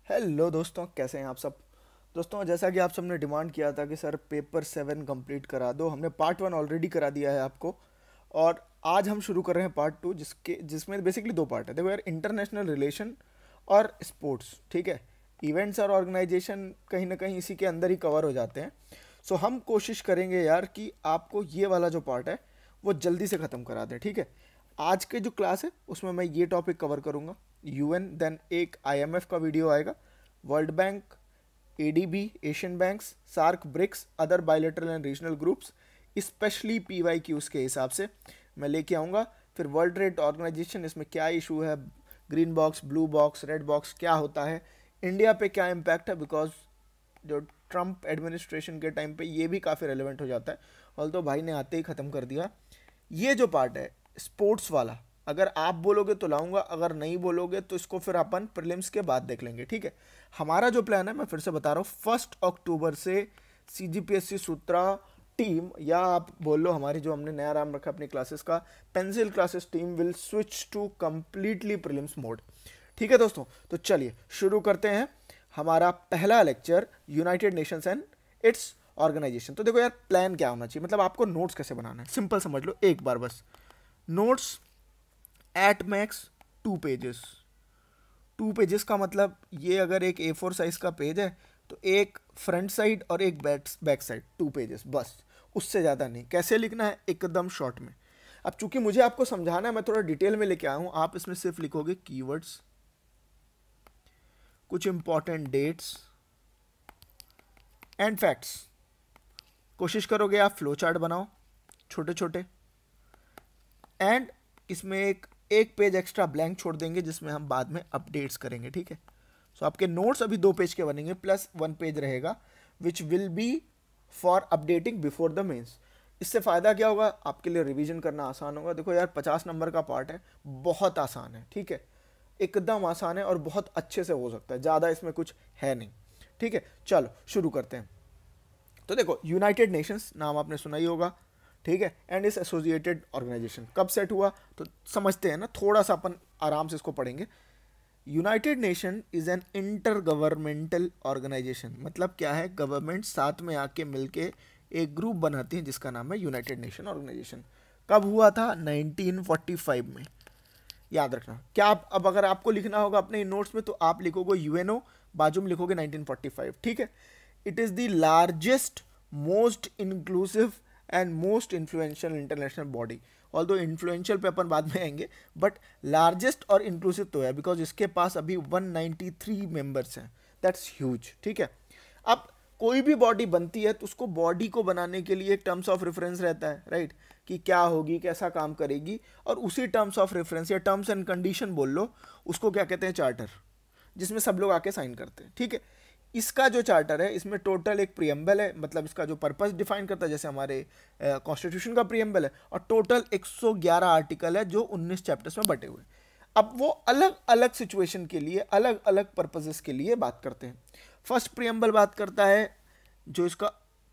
Hello दोस्तों, कैसे हैं आप सब। दोस्तों, जैसा कि आप सबने डिमांड किया था कि सर पेपर 7 कंप्लीट करा दो, हमने पार्ट 1 ऑलरेडी करा दिया है आपको। और आज हम शुरू कर रहे हैं पार्ट 2, जिसमें बेसिकली दो पार्ट है। देखो यार, इंटरनेशनल रिलेशन और स्पोर्ट्स, ठीक है। इवेंट्स और ऑर्गेनाइजेशन कहीं ना कहीं इसी के अंदर ही कवर हो जाते हैं। सो हम कोशिश करेंगे यार कि आपको ये वाला जो पार्ट है वो जल्दी से ख़त्म करा दें, ठीक है। आज के जो क्लास है उसमें मैं ये टॉपिक कवर करूँगा। यूएन, देन एक आईएमएफ का वीडियो आएगा, world bank, ADB, Asian banks, SAARC, BRICS, other bilateral and regional groups, specially PYQs के हिसाब से मैं लेके आऊँगा। फिर वर्ल्ड ट्रेड ऑर्गेनाइजेशन, इसमें क्या इशू है, green box, blue box, red box क्या होता है, इंडिया पे क्या इम्पैक्ट है, बिकॉज जो ट्रम्प एडमिनिस्ट्रेशन के टाइम पे ये भी काफ़ी रेलिवेंट हो जाता है। ऑल तो भाई ने आते ही ख़त्म कर दिया। ये जो पार्ट है स्पोर्ट्स वाला, अगर आप बोलोगे तो लाऊंगा, अगर नहीं बोलोगे तो इसको फिर अपन प्रीलिम्स के बाद देख लेंगे, ठीक है। हमारा जो प्लान है, मैं फिर से बता रहा हूँ, 1 अक्टूबर से सीजीपीएससी सूत्रा टीम, या आप बोल लो हमारी जो हमने नया नाम रखा अपनी क्लासेस का, pencil classes team, will switch to completely prelims mode. ठीक है दोस्तों, तो चलिए शुरू करते हैं हमारा पहला lecture, United Nations and its organisation. तो देखो यार, प्लान क्या होना चाहिए, मतलब आपको नोट्स कैसे बनाना है, सिंपल समझ लो एक बार बस। Notes at max 2 pages. 2 pages का मतलब ये, अगर एक A4 साइज का पेज है तो एक फ्रंट साइड और एक बैक साइड, 2 पेजेस बस, उससे ज़्यादा नहीं। कैसे लिखना है, एकदम शॉर्ट में। अब चूंकि मुझे आपको समझाना है, मैं थोड़ा डिटेल में लेके आया हूँ। आप इसमें सिर्फ लिखोगे कीवर्ड्स, कुछ इंपॉर्टेंट डेट्स एंड फैक्ट्स। कोशिश करोगे आप फ्लो चार्ट बनाओ छोटे छोटे, एंड इसमें एक पेज एक्स्ट्रा ब्लैंक छोड़ देंगे जिसमें हम बाद में अपडेट्स करेंगे, ठीक है। सो आपके नोट्स अभी 2 पेज के बनेंगे, प्लस 1 पेज रहेगा which will be for updating before the mains. इससे फ़ायदा क्या होगा, आपके लिए रिवीजन करना आसान होगा। देखो यार, 50 नंबर का पार्ट है, बहुत आसान है, ठीक है। एकदम आसान है और बहुत अच्छे से हो सकता है, ज़्यादा इसमें कुछ है नहीं, ठीक है। चलो शुरू करते हैं। तो देखो, यूनाइटेड नेशंस नाम आपने सुना ही होगा, ठीक है। एंड इस एसोसिएटेड ऑर्गेनाइजेशन कब सेट हुआ, तो समझते हैं ना, थोड़ा सा अपन आराम से इसको पढ़ेंगे। United Nation is an intergovernmental organisation. मतलब क्या है, गवर्नमेंट साथ में आके मिलके एक ग्रुप बनाती है जिसका नाम है यूनाइटेड नेशन ऑर्गेनाइजेशन। कब हुआ था, 1945 में। याद रखना। क्या आप, अब अगर आपको लिखना होगा अपने नोट्स में, तो आप लिखोगे यूएनओ, बाजू में लिखोगे 1945, ठीक है। It is the largest, most inclusive and most influential international body. Although influential पे अपन बाद में आएंगे, बट लार्जेस्ट और इंक्लूसिव तो है, बिकॉज इसके पास अभी 193 मेंबर्स हैं। दैट्स ह्यूज, ठीक है। अब कोई भी बॉडी बनती है तो उसको बॉडी को बनाने के लिए एक टर्म्स ऑफ रेफरेंस रहता है, राइट, कि क्या होगी, कैसा काम करेगी, और उसी टर्म्स ऑफ रेफरेंस या टर्म्स एंड कंडीशन बोल लो, उसको क्या कहते हैं, चार्टर, जिसमें सब लोग आके साइन करते हैं, ठीक है। इसका जो चार्टर है, इसमें टोटल एक प्रियम्बल है, मतलब इसका जो पर्पस डिफाइन करता है, जैसे हमारे कॉन्स्टिट्यूशन का प्रियम्बल है, और टोटल 111 आर्टिकल है जो 19 चैप्टर्स में बटे हुए हैं। अब वो अलग अलग सिचुएशन के लिए, अलग अलग पर्पजेस के लिए बात करते हैं। फर्स्ट प्रियम्बल बात करता है, जो इसका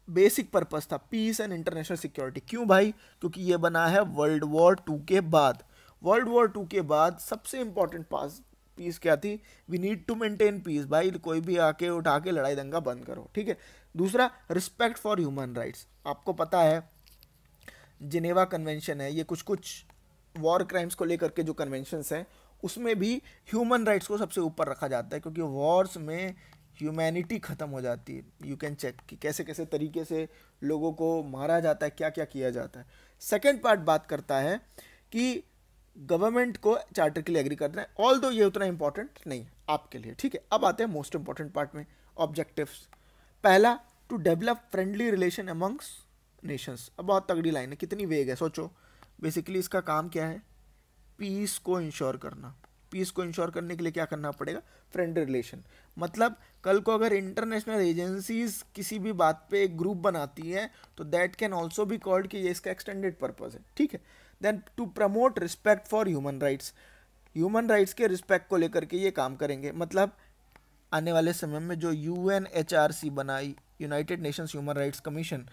बेसिक पर्पस था, पीस एंड इंटरनेशनल सिक्योरिटी। क्यों भाई, क्योंकि ये बना है वर्ल्ड वॉर 2 के बाद। वर्ल्ड वॉर 2 के बाद सबसे इंपॉर्टेंट पास पीस क्या थी, we need to maintain peace. भाई कोई भी आके उठा के लड़ाई दंगा बंद करो, ठीक है। दूसरा, रिस्पेक्ट फॉर ह्यूमन राइट्स। आपको पता है जिनेवा कन्वेंशन है, ये कुछ कुछ वॉर क्राइम्स को लेकर के जो कन्वेंशंस हैं, उसमें भी ह्यूमन राइट्स को सबसे ऊपर रखा जाता है, क्योंकि वॉर्स में ह्यूमैनिटी ख़त्म हो जाती है। यू कैन चेक कि कैसे कैसे तरीके से लोगों को मारा जाता है, क्या क्या किया जाता है। सेकेंड पार्ट बात करता है कि गवर्नमेंट को चार्टर के लिए एग्री करना है, ऑल दो ये उतना इंपॉर्टेंट नहीं है आपके लिए, ठीक है। अब आते हैं मोस्ट इंपॉर्टेंट पार्ट में, ऑब्जेक्टिव्स। पहला, to develop friendly relation amongst nations. अब बहुत तगड़ी लाइन है, कितनी वेग है सोचो। बेसिकली इसका काम क्या है, पीस को इंश्योर करना। पीस को इंश्योर करने के लिए क्या करना पड़ेगा, फ्रेंडली रिलेशन। मतलब कल को अगर इंटरनेशनल एजेंसीज किसी भी बात पे एक ग्रुप बनाती है, तो that can also be called कि ये इसका एक्सटेंडेड पर्पज है, ठीक है। Then to promote respect for human rights. Human rights के रिस्पेक्ट को लेकर के ये काम करेंगे। मतलब आने वाले समय में जो UNHRC बनाई, United Nations human rights commission,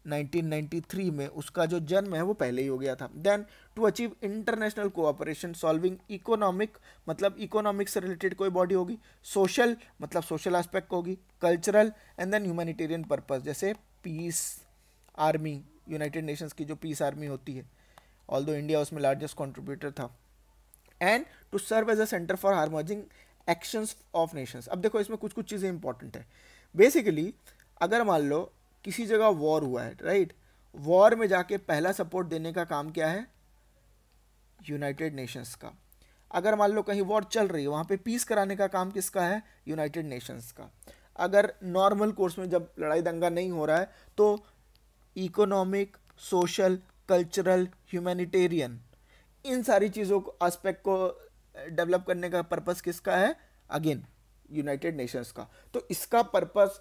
1993 में उसका जो जन्म है वो पहले ही हो गया था। Then to achieve international cooperation solving economic, मतलब इकोनॉमिक से रिलेटेड कोई बॉडी होगी, सोशल मतलब सोशल एस्पेक्ट होगी, cultural and then humanitarian purpose, जैसे पीस आर्मी, यूनाइटेड नेशंस की जो पीस आर्मी होती है, ऑल्दो इंडिया उसमें लार्जेस्ट कंट्रीब्यूटर था, and to serve as a centre for harmonising actions of nations. अब देखो इसमें कुछ कुछ चीज़ें इंपॉर्टेंट है। बेसिकली अगर मान लो किसी जगह वॉर हुआ है, राइट, वॉर में जाके पहला सपोर्ट देने का काम क्या है, यूनाइटेड नेशंस का। अगर मान लो कहीं वॉर चल रही है, वहाँ पे पीस कराने का काम किसका है, यूनाइटेड नेशंस का। अगर नॉर्मल कोर्स में जब लड़ाई दंगा नहीं हो रहा है तो इकोनॉमिक, सोशल, कल्चरल, ह्यूमैनिटेरियन, इन सारी चीज़ों को एस्पेक्ट को डेवलप करने का पर्पस किसका है, अगेन यूनाइटेड नेशंस का। तो इसका पर्पस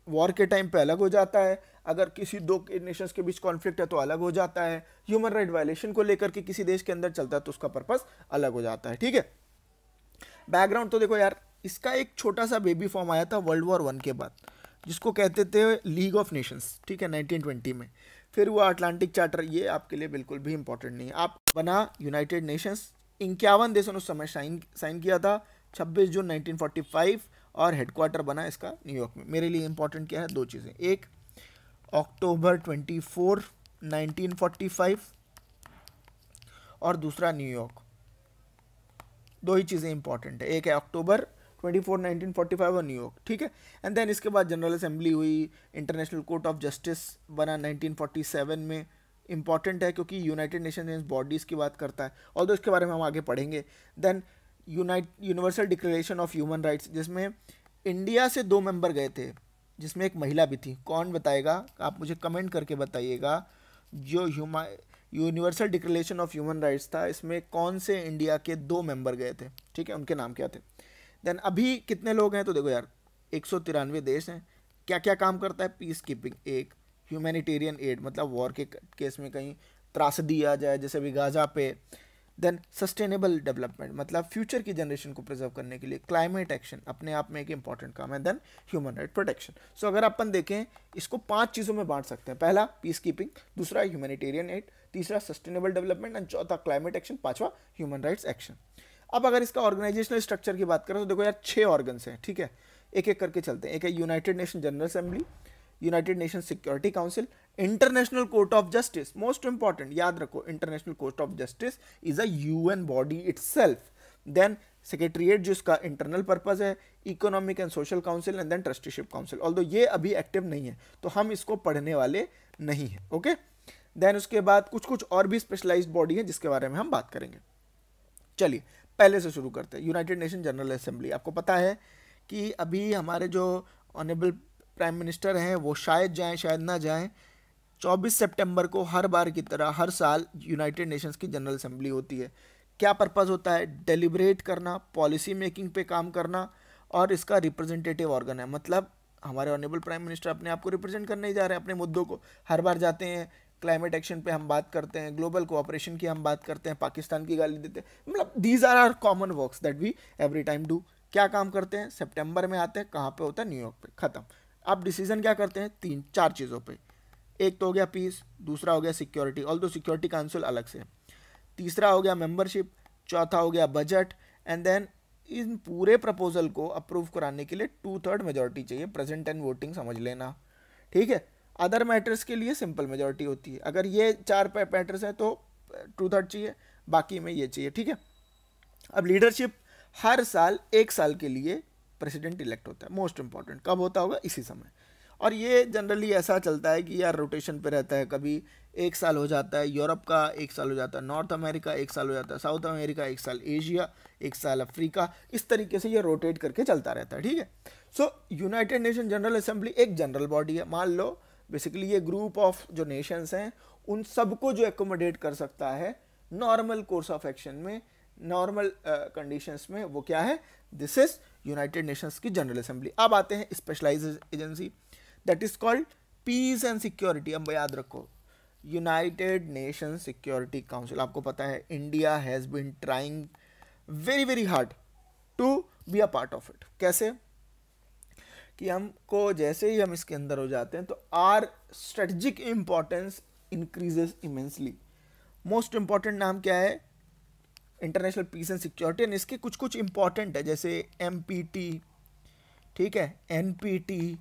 वॉर के टाइम पे अलग हो जाता है, अगर किसी दो नेशंस के बीच कॉन्फ्लिक्ट है तो अलग हो जाता है, ह्यूमन राइट वायलेशन को लेकर के किसी देश के अंदर चलता है तो उसका पर्पस अलग हो जाता है, ठीक है। बैकग्राउंड तो देखो यार, इसका एक छोटा सा बेबी फॉर्म आया था वर्ल्ड वॉर 1 के बाद, जिसको कहते थे लीग ऑफ नेशंस, ठीक है, 1920 में। फिर हुआ अटलांटिक चार्टर, ये आपके लिए बिल्कुल भी इंपॉर्टेंट नहीं है। आप बना यूनाइटेड नेशंस, 51 देशों ने उस समय साइन किया था, 26 जून 1945, और हेडक्वार्टर बना इसका न्यूयॉर्क में। मेरे लिए इंपॉर्टेंट क्या है, दो चीज़ें, एक अक्टूबर 24, 1945 और दूसरा न्यूयॉर्क। दो ही चीज़ें इंपॉर्टेंट है, एक है अक्टूबर 24, 1945 और न्यूयॉर्क, ठीक है। एंड देन इसके बाद जनरल असेंबली हुई, इंटरनेशनल कोर्ट ऑफ जस्टिस बना 1947 में। इंपॉर्टेंट है क्योंकि यूनाइटेड नेशंस बॉडीज़ की बात करता है, और इसके बारे में हम आगे पढ़ेंगे। Then universal declaration of human rights, जिसमें इंडिया से 2 मेंबर गए थे, जिसमें एक महिला भी थी। कौन बताएगा, आप मुझे कमेंट करके बताइएगा। जो universal declaration of human rights था, इसमें कौन से इंडिया के 2 मेंबर गए थे, ठीक है, उनके नाम क्या थे। देन अभी कितने लोग हैं, तो देखो यार 193 देश हैं। क्या क्या काम करता है, पीस कीपिंग, एक ह्यूमैनिटेरियन एड, मतलब वॉर के केस में कहीं त्रासदी आ जाए जैसे भी गाजा पे। देन सस्टेनेबल डेवलपमेंट, मतलब फ्यूचर की जनरेशन को प्रिजर्व करने के लिए। क्लाइमेट एक्शन अपने आप में एक इंपॉर्टेंट काम है। Then human right protection. So अगर अपन देखें इसको 5 चीज़ों में बांट सकते हैं, पहला पीस कीपिंग, दूसरा ह्यूमैनिटेरियन एड, तीसरा सस्टेनेबल डेवलपमेंट, एंड चौथा क्लाइमेट एक्शन, पांचवा ह्यूमन राइट्स एक्शन। अब अगर इसका ऑर्गेनाइजेशनल स्ट्रक्चर की बात करें तो देखो यार 6 ऑर्गन्स हैं, ठीक है, एक एक करके चलते हैं। एक है United Nation General Assembly, United Nation Security Council, International Court of Justice, most important, याद रखो, International Court of Justice is a UN body itself. Then secretariat जो इसका इंटरनल पर्पस है, economic and social council, and then trusteeship council. Although ये अभी active नहीं है तो हम इसको पढ़ने वाले नहीं है, ओके। देन उसके बाद कुछ कुछ और भी स्पेशलाइज्ड बॉडी है जिसके बारे में हम बात करेंगे। चलिए पहले से शुरू करते हैं। यूनाइटेड नेशन जनरल असेंबली, आपको पता है कि अभी हमारे जो ऑनरेबल प्राइम मिनिस्टर हैं वो शायद जाएं शायद ना जाएं, 24 सितंबर को हर बार की तरह हर साल यूनाइटेड नेशंस की जनरल असेंबली होती है। क्या पर्पस होता है, डेलिब्रेट करना, पॉलिसी मेकिंग पे काम करना, और इसका रिप्रेजेंटेटिव ऑर्गन है, मतलब हमारे ऑनरेबल प्राइम मिनिस्टर अपने आप को रिप्रेजेंट करने ही जा रहे हैं, अपने मुद्दों को हर बार जाते हैं। क्लाइमेट एक्शन पे हम बात करते हैं, ग्लोबल कोऑपरेशन की हम बात करते हैं, पाकिस्तान की गाली देते हैं, मतलब these are are common works that we every time do. क्या काम करते हैं, सितंबर में आते हैं, कहाँ पे होता है, न्यूयॉर्क पे, खत्म। आप डिसीजन क्या करते हैं, 3-4 चीज़ों पे। एक तो हो गया पीस, दूसरा हो गया सिक्योरिटी, ऑल्दो सिक्योरिटी काउंसिल अलग से, तीसरा हो गया मेंबरशिप, चौथा हो गया बजट, एंड देन इन पूरे प्रपोजल को अप्रूव कराने के लिए 2/3 मेजॉरिटी चाहिए, प्रेजेंट एंड वोटिंग समझ लेना, ठीक है। अदर मैटर्स के लिए सिंपल मेजॉरिटी होती है, अगर ये 4 मैटर्स हैं तो 2/3 चाहिए, बाकी में ये चाहिए, ठीक है। अब लीडरशिप, हर साल 1 साल के लिए प्रेसिडेंट इलेक्ट होता है, मोस्ट इंपॉर्टेंट, कब होता होगा, इसी समय। और ये जनरली ऐसा चलता है कि यार रोटेशन पे रहता है, कभी 1 साल हो जाता है यूरोप का, 1 साल हो जाता है नॉर्थ अमेरिका, 1 साल हो जाता है साउथ अमेरिका, 1 साल एशिया, 1 साल अफ्रीका, इस तरीके से ये रोटेट करके चलता रहता है, ठीक है। So United Nation General Assembly एक जनरल बॉडी है, मान लो बेसिकली ये ग्रुप ऑफ जो नेशंस हैं उन सबको जो एकोमोडेट कर सकता है नॉर्मल कोर्स ऑफ एक्शन में, नॉर्मल कंडीशंस में, वो क्या है, दिस इज यूनाइटेड नेशंस की जनरल असेंबली। अब आते हैं specialised agency, that is called peace and security. अब याद रखो, यूनाइटेड नेशन सिक्योरिटी काउंसिल, आपको पता है India has been trying very very hard to be a part of it. कैसे, कि हमको जैसे ही हम इसके अंदर हो जाते हैं तो our strategic importance increases immensely. Most important नाम क्या है? International peace and security. And इसके कुछ कुछ इंपॉर्टेंट है जैसे MPT, ठीक है, NPT,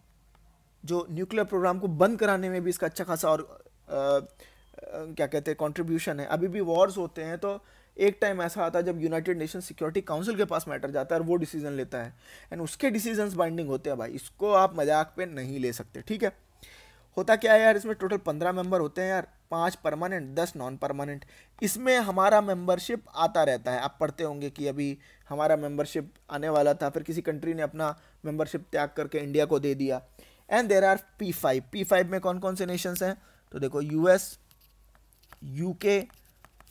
जो न्यूक्लियर प्रोग्राम को बंद कराने में भी इसका अच्छा खासा और क्या कहते हैं कंट्रीब्यूशन है। अभी भी वॉर्स होते हैं तो एक टाइम ऐसा आता है जब यूनाइटेड नेशन सिक्योरिटी काउंसिल के पास मैटर जाता है और वो डिसीजन लेता है एंड उसके डिसीजंस बाइंडिंग होते हैं भाई, इसको आप मजाक पे नहीं ले सकते, ठीक है। होता क्या है यार, इसमें टोटल 15 मेंबर होते हैं यार, 5 परमानेंट 10 नॉन परमानेंट। इसमें हमारा मेंबरशिप आता रहता है, आप पढ़ते होंगे कि अभी हमारा मेंबरशिप आने वाला था, फिर किसी कंट्री ने अपना मेंबरशिप त्याग करके इंडिया को दे दिया। एंड देर आर P5 में कौन कौन से नेशंस हैं? तो देखो US, UK,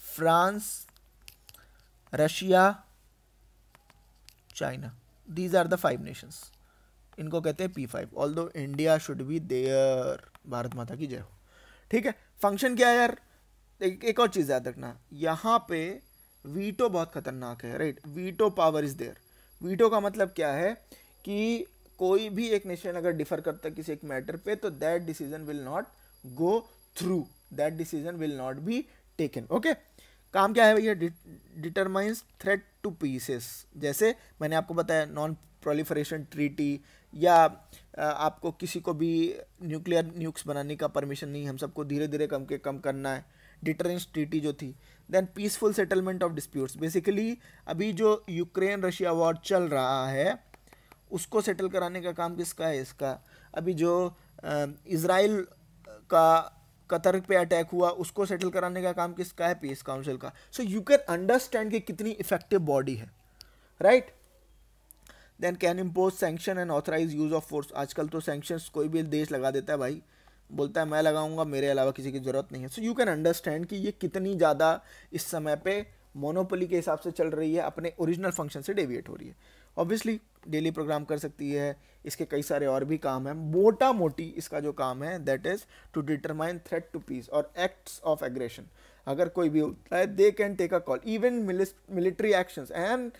France, Russia, China, these are the 5 nations. इनको कहते हैं P5। Although India should be there. Bharat माता की जय हो, ठीक है। फंक्शन क्या है यार? एक और चीज याद रखना, यहाँ पे वीटो बहुत खतरनाक है, right. Veto power is there. Veto का मतलब क्या है कि कोई भी एक नेशन अगर डिफर करता है किसी एक मैटर पे तो that decision will not go through, that decision will not be taken, okay. काम क्या है भैया? Determines threat two pieces. जैसे मैंने आपको बताया नॉन प्रोलिफरेशन ट्रीटी, या आपको किसी को भी न्यूक्लियर न्यूक्स बनाने का परमिशन नहीं, हम सबको धीरे धीरे कम करना है, डिटरेंस ट्रीटी जो थी। Then peaceful settlement of disputes, basically अभी जो यूक्रेन रशिया वॉर चल रहा है उसको सेटल कराने का काम किसका है? इसका। अभी जो इजराइल का कतर पे अटैक हुआ उसको सेटल कराने का काम किसका है? पीस काउंसिल का। सो यू कैन अंडरस्टैंड कि कितनी इफेक्टिव बॉडी है, right. Then can impose sanction and authorise use of force. आजकल तो सैंक्शंस कोई भी देश लगा देता है भाई, बोलता है मैं लगाऊंगा, मेरे अलावा किसी की जरूरत नहीं है। सो यू कैन अंडरस्टैंड कि ये कितनी ज़्यादा इस समय पे मोनोपोली के हिसाब से चल रही है, अपने ओरिजिनल फंक्शन से डेविएट हो रही है। ऑब्वियसली डेली प्रोग्राम कर सकती है, इसके कई सारे और भी काम हैं। मोटा मोटी इसका जो काम है that is to determine threat to peace और एक्ट्स ऑफ एग्रेशन। अगर कोई भी होता है they can take a call, even military actions, and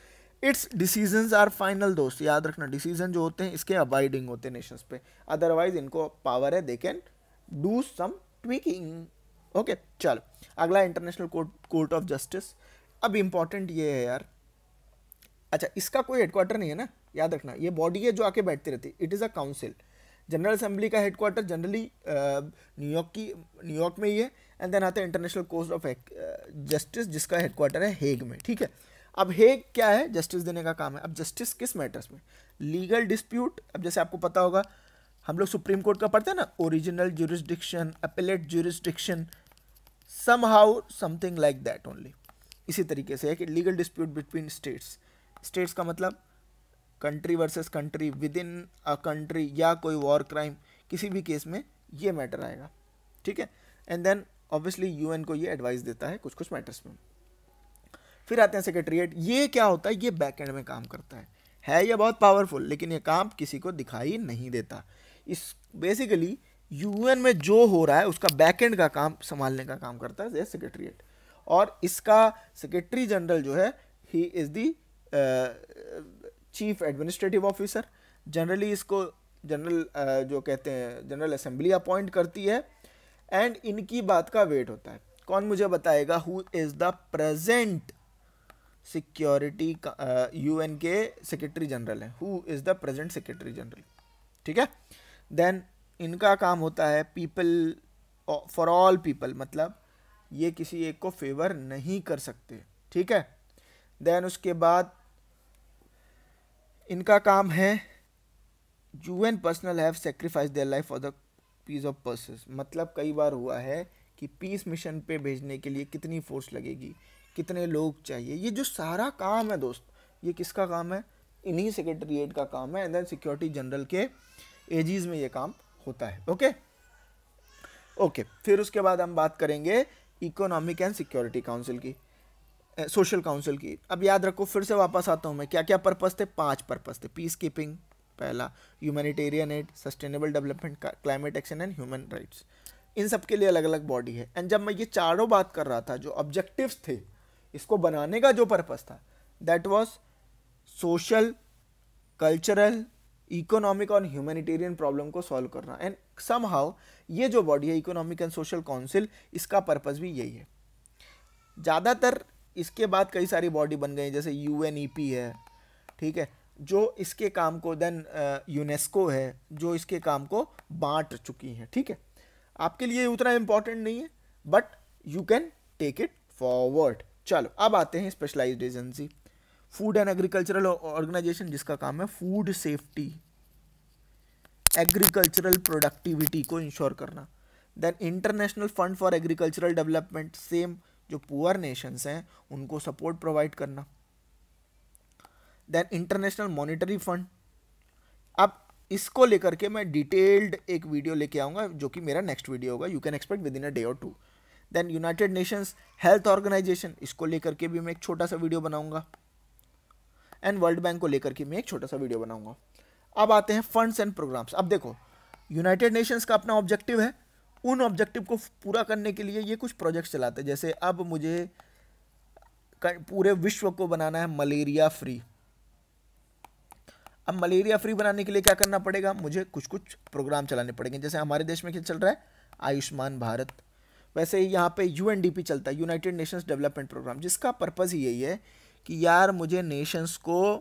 its decisions are final. दोस्त याद रखना, डिसीजन जो होते हैं इसके अबाइडिंग होते हैं नेशंस पे, अदरवाइज इनको पावर है, they can do some tweaking, okay. चलो अगला इंटरनेशनल कोर्ट ऑफ जस्टिस। अब इंपॉर्टेंट ये है यार, अच्छा इसका कोई हेडक्वार्टर नहीं है ना, याद रखना, ये बॉडी है जो आके बैठती रहती है, it is a council. General assembly का हेडक्वार्टर जनरली न्यूयॉर्क में ही है। एंड देन आता है इंटरनेशनल कोर्ट ऑफ जस्टिस जिसका हेडक्वार्टर है हेग में, ठीक है। अब हेग क्या है? जस्टिस देने का काम है। अब जस्टिस किस मैटर्स में? Legal dispute. अब जैसे आपको पता होगा हम लोग सुप्रीम कोर्ट का पढ़ते हैं ना, original jurisdiction, appellate jurisdiction, somehow something like that only. इसी तरीके से है कि legal dispute between states. States का मतलब country versus country, with in a country, या कोई वॉर क्राइम, किसी भी केस में ये मैटर आएगा, ठीक है। एंड देन ऑब्वियसली यूएन को ये एडवाइस देता है कुछ कुछ मैटर्स में। फिर आते हैं सेक्रेटरीट। ये क्या होता है? ये बैक एंड में काम करता है ये बहुत पावरफुल, लेकिन ये काम किसी को दिखाई नहीं देता। इस बेसिकली यूएन में जो हो रहा है उसका बैक एंड का काम संभालने का काम करता है सेक्रेटरीट। और इसका सेक्रेटरी जनरल जो है he is the chief administrative officer. Generally इसको जनरल जो कहते हैं जनरल असेंबली अपॉइंट करती है, एंड इनकी बात का वेट होता है। कौन मुझे बताएगा who is the present security UN के सेक्रेटरी जनरल है? Who is the present secretary general, ठीक है। देन इनका काम होता है पीपल फॉर ऑल पीपल, मतलब ये किसी एक को फेवर नहीं कर सकते, ठीक है। देन उसके बाद इनका काम है UN personnel have sacrifice their life for the peace of purposes. मतलब कई बार हुआ है कि पीस मिशन पे भेजने के लिए कितनी फोर्स लगेगी, कितने लोग चाहिए, ये जो सारा काम है दोस्त, ये किसका काम है? इन्हीं सेक्रेटरीट का काम है। एंड देन सिक्योरिटी जनरल के एजीज में ये काम होता है, ओके। फिर उसके बाद हम बात करेंगे इकोनॉमिक एंड सिक्योरिटी काउंसिल की, सोशल काउंसिल की। अब याद रखो, फिर से वापस आता हूँ मैं, क्या क्या पर्पस थे? 5 पर्पस थे। पीस कीपिंग पहला, humanitarian aid, sustainable development, climate action and human rights. इन सब के लिए अलग अलग बॉडी है। एंड जब मैं ये चारों बात कर रहा था, जो ऑब्जेक्टिव्स थे इसको बनाने का, जो पर्पस था, that was social, cultural, economic और ह्यूमैनिटेरियन प्रॉब्लम को सॉल्व करना। एंड समहाउ ये जो बॉडी है इकोनॉमिक एंड सोशल काउंसिल, इसका पर्पस भी यही है। ज़्यादातर इसके बाद कई सारी बॉडी बन गई जैसे UNEP है, ठीक है, जो इसके काम को, देन यूनेस्को है जो इसके काम को बांट चुकी है, ठीक है। आपके लिए उतना इम्पोर्टेंट नहीं है but you can take it forward. चलो अब आते हैं specialised agency, food and agricultural organisation जिसका काम है फूड सेफ्टी, एग्रीकल्चरल प्रोडक्टिविटी को इंश्योर करना। Then international fund for agricultural development, same जो पुअर नेशंस हैं उनको सपोर्ट प्रोवाइड करना। देन इंटरनेशनल मॉनेटरी फंड, अब इसको लेकर के मैं डिटेल्ड एक वीडियो लेके आऊँगा जो कि मेरा नेक्स्ट वीडियो होगा, you can expect within a day और 2। Then United Nations health organisation, इसको लेकर के भी मैं एक छोटा सा वीडियो बनाऊंगा। एंड वर्ल्ड बैंक को लेकर के मैं एक छोटा सा वीडियो बनाऊंगा। अब आते हैं फंड्स एंड प्रोग्राम्स। अब देखो यूनाइटेड नेशंस का अपना ऑब्जेक्टिव है, उन ऑब्जेक्टिव को पूरा करने के लिए ये कुछ प्रोजेक्ट्स चलाते हैं। जैसे अब मुझे पूरे विश्व को बनाना है मलेरिया फ्री। अब मलेरिया फ्री बनाने के लिए क्या करना पड़ेगा, मुझे कुछ कुछ प्रोग्राम चलाने पड़ेंगे। जैसे हमारे देश में क्या चल रहा है, आयुष्मान भारत, वैसे ही यहाँ पे UNDP चलता है, यूनाइटेड नेशंस डेवलपमेंट प्रोग्राम, जिसका पर्पज़ ही यही है कि यार मुझे नेशंस को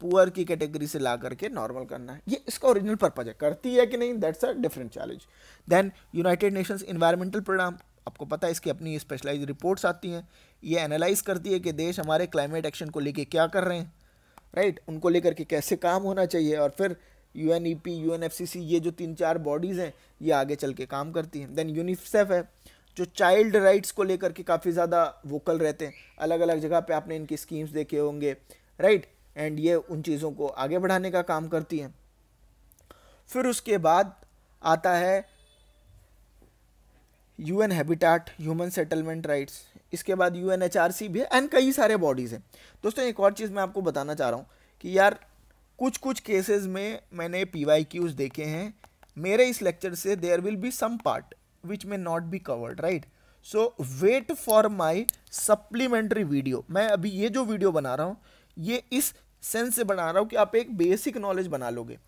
पुअर की कैटेगरी से ला करके नॉर्मल करना है। ये इसका ओरिजिनल पर्पज़ है, करती है कि नहीं that's a different challenge. Then United Nations environmental programme, आपको पता है इसकी अपनी स्पेशलाइज रिपोर्ट्स आती हैं, ये एनालाइज करती है कि देश हमारे क्लाइमेट एक्शन को लेके क्या कर रहे हैं, राइट, उनको लेकर के कैसे काम होना चाहिए। और फिर UNEP, UNFCCC, ये जो 3-4 बॉडीज़ हैं ये आगे चल के काम करती हैं। देन यूनिसेफ है जो चाइल्ड राइट्स को लेकर के काफ़ी ज़्यादा वोकल रहते हैं, अलग अलग जगह पे आपने इनकी स्कीम्स देखे होंगे, राइट, एंड ये उन चीज़ों को आगे बढ़ाने का काम करती हैं। फिर उसके बाद आता है UN habitat, human settlement rights, इसके बाद UNHRC भी है एंड कई सारे बॉडीज़ हैं। दोस्तों एक और चीज़ मैं आपको बताना चाह रहा हूँ कि यार कुछ कुछ केसेस में मैंने PYQs देखे हैं, मेरे इस लेक्चर से there will be some part which may not be covered, right. So wait for my supplementary video. मैं अभी ये जो वीडियो बना रहा हूँ ये इस सेंस से बना रहा हूँ कि आप एक बेसिक नॉलेज बना लोगे।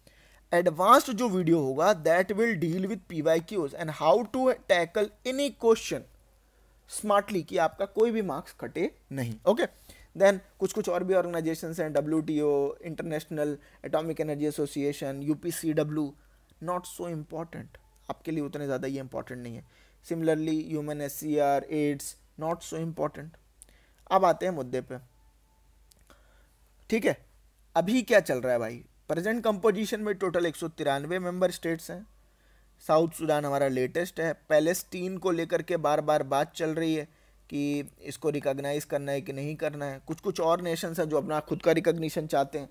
एडवांस्ड जो वीडियो होगा that will deal with PYQs and how to tackle any question smartly, कि आपका कोई भी मार्क्स कटे नहीं, ओके। देन कुछ कुछ और भी ऑर्गेनाइजेशंस हैं, WTO, international atomic energy association, UPCW, not so important, आपके लिए उतने ज़्यादा ये इंपॉर्टेंट नहीं है। Similarly UNSCR, AIDS, not so important. अब आते हैं मुद्दे पे, ठीक है। अभी क्या चल रहा है भाई, प्रेजेंट कंपोजिशन में टोटल 193 मेंबर स्टेट्स हैं। साउथ सूडान हमारा लेटेस्ट है। पैलेस्टीन को लेकर के बार बार बात चल रही है कि इसको रिकॉग्नाइज करना है कि नहीं करना है। कुछ कुछ और नेशंस हैं जो अपना खुद का रिकॉग्निशन चाहते हैं,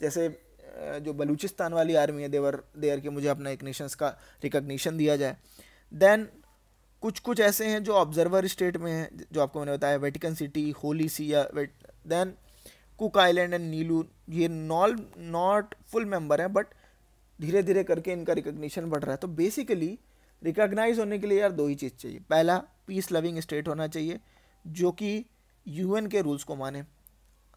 जैसे जो बलूचिस्तान वाली आर्मी है देवर के मुझे अपना एक नेशंस का रिकॉग्निशन दिया जाए। देन कुछ कुछ ऐसे हैं जो ऑब्जर्वर स्टेट में हैं, जो आपको मैंने बताया, वेटिकन सिटी, होली सी, या देन कुक आइलैंड एंड नीलू, ये नॉट फुल मेंबर हैं बट धीरे धीरे करके इनका रिकॉग्निशन बढ़ रहा है। तो बेसिकली रिकॉग्नाइज होने के लिए यार दो ही चीज़ चाहिए। पहला, पीस लविंग स्टेट होना चाहिए जो कि UN के रूल्स को माने,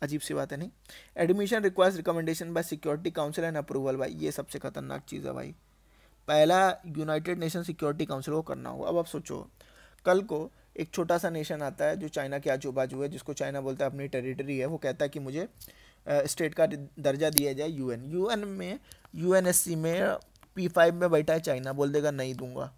अजीब सी बात है नहीं। Admission requires recommendation bye security council and approval, भाई ये सबसे खतरनाक चीज़ है भाई। पहला यूनाइटेड नेशन सिक्योरिटी काउंसिल को करना होगा। अब आप सोचो, कल को एक छोटा सा नेशन आता है जो चाइना के आजू बाजू है, जिसको चाइना बोलता है अपनी टेरिटरी है, वो कहता है कि मुझे स्टेट का दर्जा दिया जाए। UN में, UNSC में P5 में बैठा है चाइना, बोल देगा नहीं दूंगा,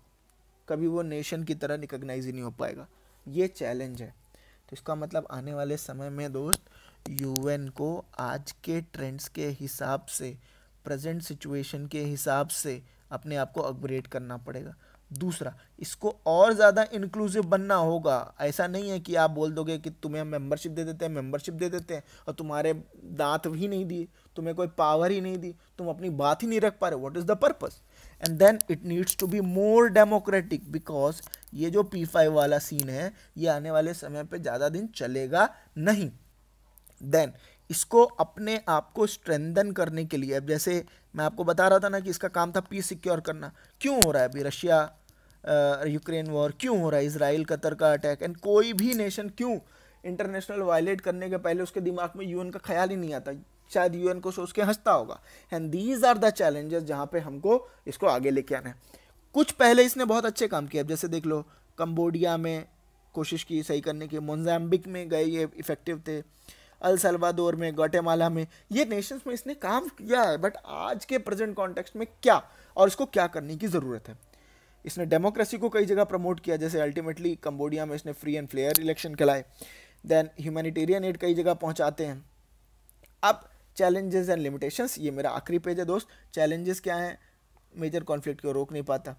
कभी वो नेशन की तरह रिकॉग्नाइज ही नहीं हो पाएगा। ये चैलेंज है। तो इसका मतलब आने वाले समय में दोस्त UN को आज के ट्रेंड्स के हिसाब से, प्रेजेंट सिचुएशन के हिसाब से अपने आप को अपग्रेड करना पड़ेगा। दूसरा, इसको और ज़्यादा इंक्लूसिव बनना होगा। ऐसा नहीं है कि आप बोल दोगे कि तुम्हें मेंबरशिप दे देते हैं और तुम्हारे दांत भी नहीं दिए, तुम्हें कोई पावर ही नहीं दी, तुम अपनी बात ही नहीं रख पा रहे। What is the purpose? And then it needs to be more democratic, because ये जो P5 वाला सीन है ये आने वाले समय पे ज़्यादा दिन चलेगा नहीं। देन इसको अपने आप को स्ट्रेंथन करने के लिए, अब जैसे मैं आपको बता रहा था ना कि इसका काम था पीस सिक्योर करना। क्यों हो रहा है अभी रशिया यूक्रेन वॉर, क्यों हो रहा है इसराइल कतर का अटैक, एंड कोई भी नेशन क्यों इंटरनेशनल वायलेट करने के पहले उसके दिमाग में UN का ख्याल ही नहीं आता। शायद यूएन को सोच के हंसता होगा। And these are the challenges जहाँ पे हमको इसको आगे लेके आना है। कुछ पहले इसने बहुत अच्छे काम किए, जैसे देख लो कंबोडिया में कोशिश की सही करने की, मोजाम्बिक में गए ये इफेक्टिव थे, अल सल्वाडोर में, ग्वाटेमाला में, ये नेशंस में इसने काम किया है। बट आज के प्रेजेंट कॉन्टेक्स्ट में क्या और इसको क्या करने की ज़रूरत है। इसने डेमोक्रेसी को कई जगह प्रमोट किया, जैसे अल्टीमेटली कंबोडिया में इसने फ्री एंड फेयर इलेक्शन कराए। देन ह्यूमैनिटेरियन एड कई जगह पहुंचाते हैं। अब चैलेंजेस एंड लिमिटेशंस, ये मेरा आखिरी पेज है दोस्त। चैलेंजेस क्या हैं? मेजर कॉन्फ्लिक्ट को रोक नहीं पाता,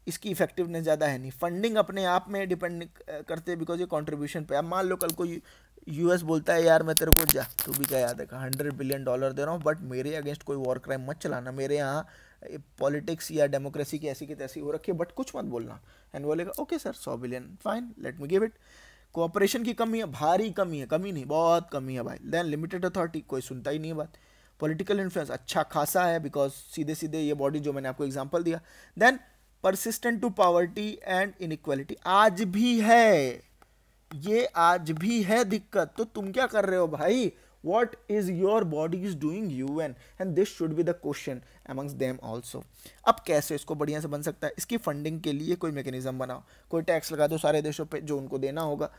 इसकी इफेक्टिवनेस ज़्यादा है नहीं, फंडिंग अपने आप में डिपेंड करते हैं बिकॉज ये कंट्रीब्यूशन पे। अब मान लो कल को यूएस बोलता है यार मैं तेरे को जा, तू भी क्या याद है $100 बिलियन दे रहा हूँ बट मेरे अगेंस्ट कोई वॉर क्राइम मत चलाना, मेरे यहाँ पॉलिटिक्स या डेमोक्रेसी की ऐसी की तैसी हो रखी है बट कुछ मत बोलना। एंड बोलेगा okay sir 100 billion fine, let me give it. Cooperation की कमी है, भारी कमी है, कमी नहीं बहुत कमी है भाई। देन लिमिटेड अथॉरिटी, कोई सुनता ही नहीं है बात। पॉलिटिकल इन्फ्लुएंस अच्छा खासा है बिकॉज सीधे सीधे ये बॉडी जो मैंने आपको एग्जांपल दिया। Then persistent to poverty and inequality, आज भी है, ये आज भी है दिक्कत। तो तुम क्या कर रहे हो भाई? what is your body is doing you and this should be the question amongst them also। अब कैसे इसको बढ़िया से बन सकता है? इसकी फंडिंग के लिए कोई मैकेनिज्म बनाओ, कोई टैक्स लगा दो सारे देशों पे जो उनको देना होगा।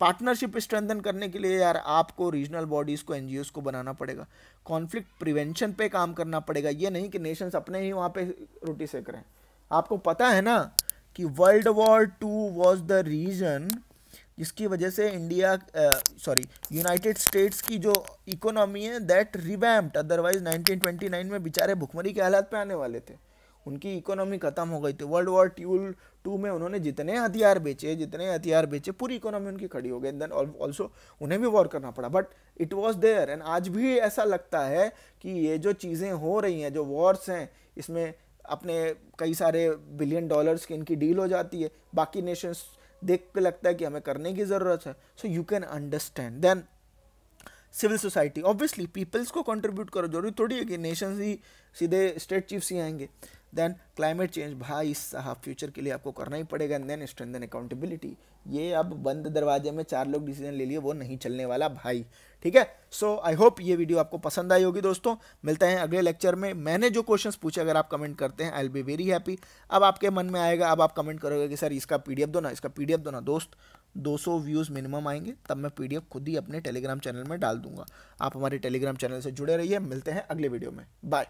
पार्टनरशिप स्ट्रेंथन करने के लिए यार आपको रीजनल बॉडीज़ को, एनजीओज को बनाना पड़ेगा। कॉन्फ्लिक्ट प्रिवेंशन पे काम करना पड़ेगा, ये नहीं कि नेशंस अपने ही वहाँ पे रोटी सेक रहे हैं। आपको पता है ना कि world war 2 was the reason जिसकी वजह से यूनाइटेड स्टेट्स की जो इकोनॉमी है दैट रिवैम्प्ड, अदरवाइज 1929 में बेचारे भुखमरी के हालात पे आने वाले थे, उनकी इकोनॉमी खत्म हो गई थी। वर्ल्ड वॉर 2 में उन्होंने जितने हथियार बेचे पूरी इकोनॉमी उनकी खड़ी हो गई। देन ऑल्सो उन्हें भी वॉर करना पड़ा but it was there. And आज भी ऐसा लगता है कि ये जो चीज़ें हो रही हैं, जो वॉर्स हैं, इसमें अपने कई सारे $बिलियन की इनकी डील हो जाती है, बाकी नेशंस देख के लगता है कि हमें करने की ज़रूरत है। So you can understand. Then civil society, obviously peoples को कंट्रीब्यूट करो, जरूरी थोड़ी है कि नेशंस ही सीधे स्टेट चीफ्स ही आएंगे। देन क्लाइमेट चेंज, भाई साहब फ्यूचर के लिए आपको करना ही पड़ेगा। देन स्ट्रेंथन अकाउंटेबिलिटी, ये अब बंद दरवाजे में 4 लोग डिसीजन ले लिए वो नहीं चलने वाला भाई, ठीक है। सो आई होप ये वीडियो आपको पसंद आई होगी दोस्तों। मिलते हैं अगले लेक्चर में। मैंने जो क्वेश्चंस पूछे अगर आप कमेंट करते हैं I will be very happy. अब आपके मन में आएगा, अब आप कमेंट करोगे कि सर इसका पीडीएफ दो ना, इसका पीडीएफ दो ना। दोस्त 200 व्यूज़ मिनिमम आएंगे तब मैं पीडीएफ खुद ही अपने टेलीग्राम चैनल में डाल दूंगा। आप हमारे टेलीग्राम चैनल से जुड़े रहिए। मिलते हैं अगले वीडियो में, बाय।